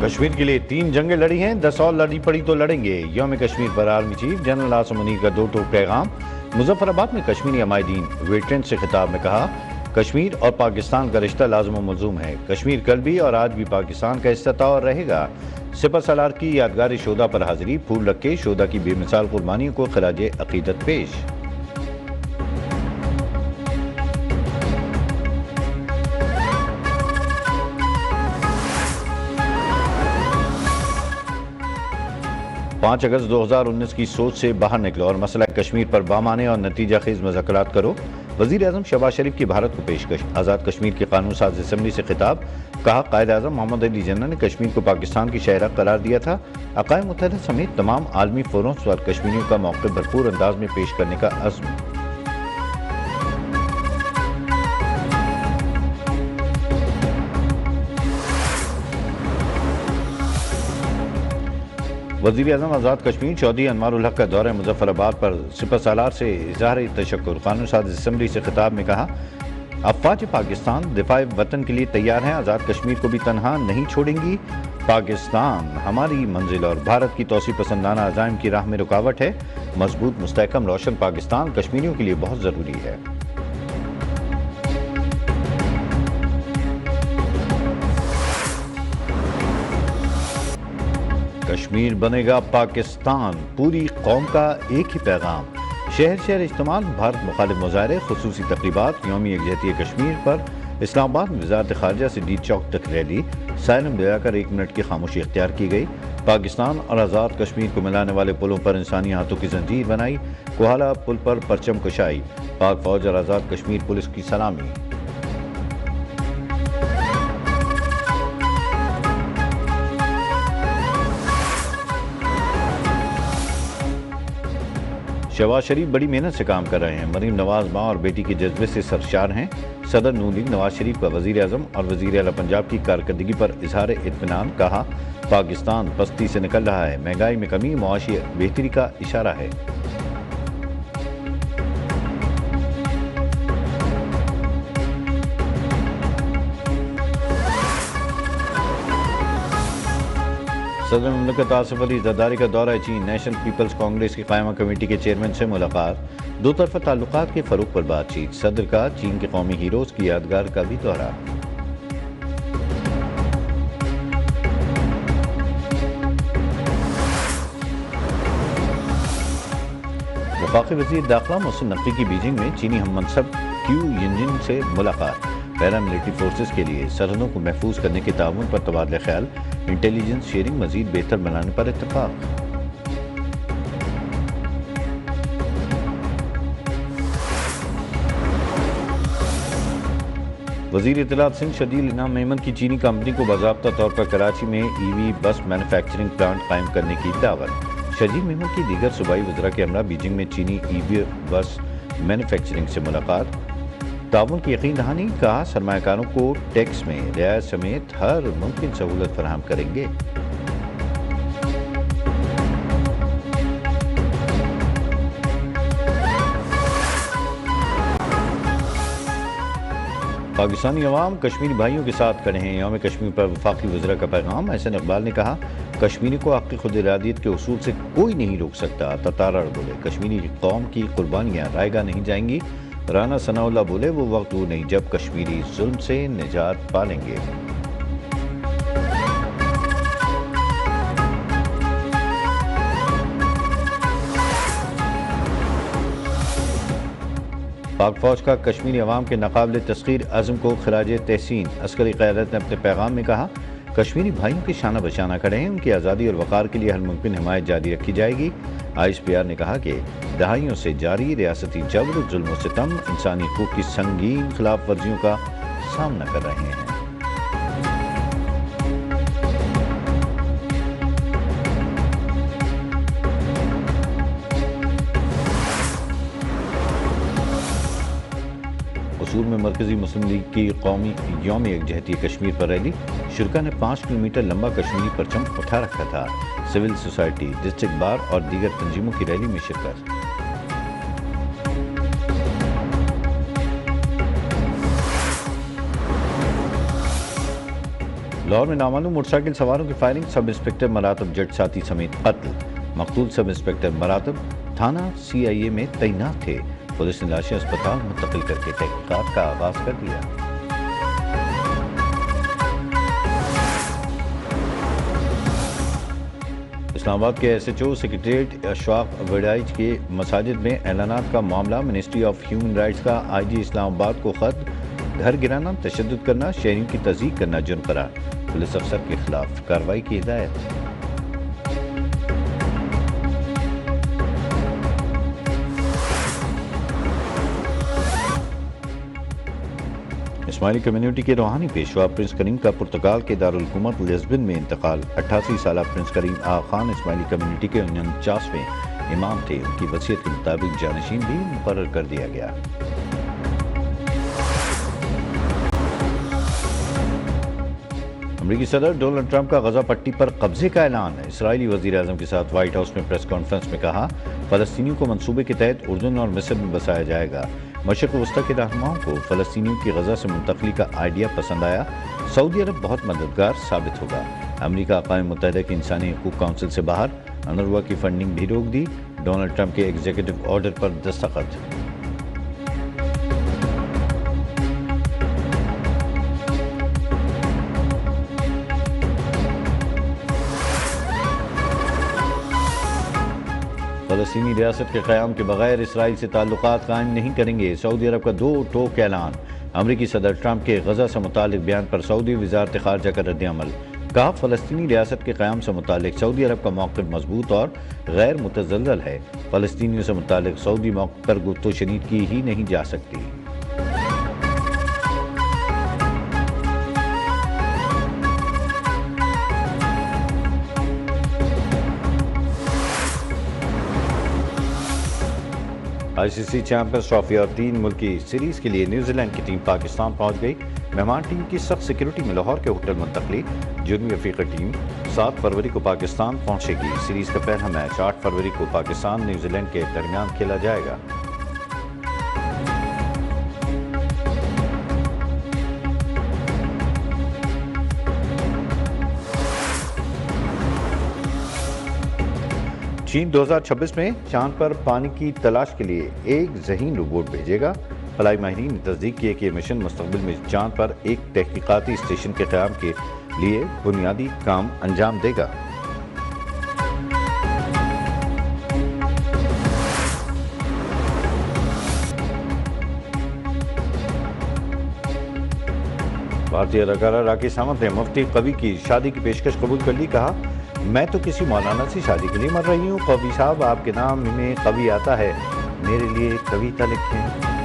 کشمیر کے لیے 3 جنگیں لڑی ہیں، 10 اور لڑی پڑی تو لڑیں گے۔ یوم کشمیر پر army chief general Asim Munir کا 2 ٹوک پیغام۔ مظفر آباد میں کشمیری عمائدین ویٹرن سے خطاب میں کہا، کشمیر اور پاکستان کا رشتہ لازم و ملزوم ہے۔ کشمیر کل بھی اور آج بھی پاکستان کا حصہ تھا اور رہے گا۔ سپہ سالار کی یادگار شہدا پر حاضری، پھول رکھ کے شہدا کی بے مثال قربانیوں کو خراج عقیدت پیش۔ پانچ اگست 2019 کی سوچ سے باہر نکلو اور مسئلہ کشمیر پر بامعنی اور نتیجہ خیز مذاکرات کرو۔ وزیر اعظم شہباز شریف کی بھارت کو پیشکش۔ آزاد کشمیر کی قانون ساز اسمبلی سے خطاب، کہا قائد اعظم محمد علی جناح نے کشمیر کو پاکستان کی شاہراہ قرار دیا تھا۔ اقوام متحدہ سمیت تمام عالمی فورمز پر کشمیریوں کا موقف بھرپور انداز میں پیش کرنے کا عزم۔ وزیر اعظم آزاد کشمیر چودھری انوار الحق کا دورہ مظفر آباد پر سپہ سالار سے اظہار تشکر۔ قانون ساز اسمبلی سے خطاب میں کہا، افواج پاکستان دفاع وطن کے لیے تیار ہیں، آزاد کشمیر کو بھی تنہا نہیں چھوڑیں گی۔ پاکستان ہماری منزل اور بھارت کی توسیع پسندانہ عزائم کی راہ میں رکاوٹ ہے۔ مضبوط مستحکم روشن پاکستان کشمیریوں کے لیے بہت ضروری ہے۔ کشمیر بنے گا پاکستان، پوری قوم کا ایک ہی پیغام۔ شہر شہر اجتماع، بھارت مخالف مظاہرے، خصوصی تقریبات۔ یوم یکجہتی کشمیر پر اسلام آباد میں وزارت خارجہ سے ڈی چوک تک ریلی، سائرن بجا کر 1 منٹ کی خاموشی اختیار کی گئی۔ پاکستان اور آزاد کشمیر کو ملانے والے پلوں پر انسانی ہاتھوں کی زنجیر بنائی، کوہالہ پل پر پرچم کشائی، پاک فوج اور آزاد کشمیر پولیس کی سلامی۔ شہباز شریف بڑی محنت سے کام کر رہے ہیں، مریم نواز ماں اور بیٹی کے جذبے سے سرشار ہیں۔ صدر نون لیگ نواز شریف کا وزیر اعظم اور وزیر اعلیٰ پنجاب کی کارکردگی پر اظہار اطمینان، کہا پاکستان پستی سے نکل رہا ہے، مہنگائی میں کمی معاشی بہتری کا اشارہ ہے۔ صدر مملکت آصف علی زرداری کا دورہ چین، نیشنل پیپلز کانگریس کی قائمہ کمیٹی کے چیئرمین سے ملاقات، دو طرفہ تعلقات کے فروغ پر بات چیت۔ صدر کا چین کے قومی ہیروز کی یادگار کا بھی دورہ۔ وفاقی وزیر داخلہ محسن نقوی کی بیجنگ میں چینی ہم منصب کیو ینجن سے ملاقات، پیرا ملٹری فورسز کے لیے سرحدوں کو محفوظ کرنے کے تعاون پر تبادلہ خیال، انٹیلیجنس شیئرنگ مزید بہتر بنانے پر اتفاق۔ وزیر اطلاعات سندھ شرجیل انعام میمن کی چینی کمپنی کو باضابطہ طور پر کراچی میں ای وی بس مینوفیکچرنگ پلانٹ قائم کرنے کی دعوت۔ شرجیل میمن کی دیگر صوبائی وزراء کے ہمراہ بیجنگ میں چینی ای وی بس مینوفیکچرنگ سے ملاقات، تعاون کی یقین دہانی، کہا سرمایہ کاروں کو ٹیکس میں رعایت سمیت ہر ممکن سہولت فراہم کریں گے۔ پاکستانی عوام کشمیری بھائیوں کے ساتھ کھڑے ہیں، یوم کشمیر پر وفاقی وزراء کا پیغام۔ احسن اقبال نے کہا، کشمیری کو حق خود ارادیت کے اصول سے کوئی نہیں روک سکتا۔ تتارڑ بولے، کشمیری قوم کی قربانیاں رائے گاہ نہیں جائیں گی۔ رانا ثناء اللہ بولے، وہ وقت دور نہیں جب کشمیری ظلم سے نجات پالیں گے۔ پاک فوج کا کشمیری عوام کے ناقابل تسخیر عزم کو خراج تحسین۔ عسکری قیادت نے اپنے پیغام میں کہا، کشمیری بھائیوں کے شانہ بشانہ کھڑے ہیں، ان کی آزادی اور وقار کے لیے ہر ممکن حمایت جاری رکھی جائے گی۔ آئی ایس پی آر نے کہا کہ دہائیوں سے جاری ریاستی جبر، ظلم و ستم، انسانی حقوق کی سنگین خلاف ورزیوں کا سامنا کر رہے ہیں۔ قصور میں مرکزی مسلم لیگ کی قومی یوم یکجہتی کشمیر پر ریلی، شرکا نے 5 کلومیٹر لمبا کشمیری پرچم اٹھا رکھا تھا۔ سول سوسائٹی، ڈسٹرکٹ بار اور دیگر تنظیموں کی ریلی میں شرکت۔ لاہور میں نامعلوم موٹر سائیکل سواروں کی فائرنگ، سب انسپکٹر مراتب جٹ ساتھی سمیت قتل، مقتول سب انسپکٹر مراتب تھانہ CIA میں تعینات تھے، پولیس نے لاشیں اسپتال منتقل کر کے تحقیقات کا آغاز کر دیا۔ اسلام آباد کے SHO سیکریٹریٹ اشفاق وڈائچ کے مساجد میں اعلانات کا معاملہ، منسٹری آف ہیومن رائٹس کا IG اسلام آباد کو خط، گھر گرانا، تشدد کرنا، شہریوں کی تضییق کرنا جرم قرار، پولیس افسر کے خلاف کارروائی کی ہدایت۔ اسماعیلی کمیونٹی کے روحانی پیشوا پرنس کریم کا پرتگال کے دارالحکومت لزبن میں انتقال، 88 سالہ پرنس کریم آغا خان اسماعیلی کمیونٹی کے 49ویں امام تھے، ان کی وصیت کے مطابق جانشین بھی مقرر کر دیا گیا۔ امریکی صدر ڈونلڈ ٹرمپ کا غزہ پٹی پر قبضے کا اعلان، اسرائیلی وزیر اعظم کے ساتھ وائٹ ہاؤس میں پریس کانفرنس میں کہا، فلسطینیوں کو منصوبے کے تحت اردن اور مصر میں بسایا جائے گا۔ مشرق وسطیٰ کے رہنماؤں کو فلسطینیوں کی غزہ سے منتقلی کا آئیڈیا پسند آیا، سعودی عرب بہت مددگار ثابت ہوگا۔ امریکہ اقوام متحدہ کی انسانی حقوق کونسل سے باہر، انروا کی فنڈنگ بھی روک دی، ڈونلڈ ٹرمپ کے ایگزیکٹو آرڈر پر دستخط۔ فلسطینی ریاست کے قیام کے بغیر اسرائیل سے تعلقات قائم نہیں کریں گے، سعودی عرب کا دو ٹوک اعلان۔ امریکی صدر ٹرمپ کے غزہ سے متعلق بیان پر سعودی وزارت خارجہ کا رد عمل، کہا فلسطینی ریاست کے قیام سے متعلق سعودی عرب کا موقف مضبوط اور غیر متزلزل ہے، فلسطینیوں سے متعلق سعودی موقف پر گفت و شنید کی ہی نہیں جا سکتی۔ ICC چیمپئنز ٹرافی اور 3 ملکی سیریز کے لیے نیوزی لینڈ کی ٹیم پاکستان پہنچ گئی، مہمان ٹیم کی سخت سیکیورٹی میں لاہور کے ہوٹل منتقلی۔ جنوبی افریقہ ٹیم 7 فروری کو پاکستان پہنچے گی، سیریز کا پہلا میچ 8 فروری کو پاکستان نیوزی لینڈ کے درمیان کھیلا جائے گا۔ چین 2026 میں چاند پر پانی کی تلاش کے لیے ایک ذہین روبوٹ بھیجے گا، خلائی ماہرین نے تصدیق کی ہے کہ یہ مشن مستقبل میں چاند پر ایک تحقیقاتی اسٹیشن کے قیام کے لیے بنیادی کام انجام دے گا۔ بھارتی اداکارہ راکھی ساونت نے مفتی قوی کی شادی کی پیشکش قبول کر لی، کہا میں تو کسی مولانا سے شادی کے لیے مر رہی ہوں، قوی صاحب آپ کے نام میں قوی آتا ہے، میرے لیے کویتا لکھیں۔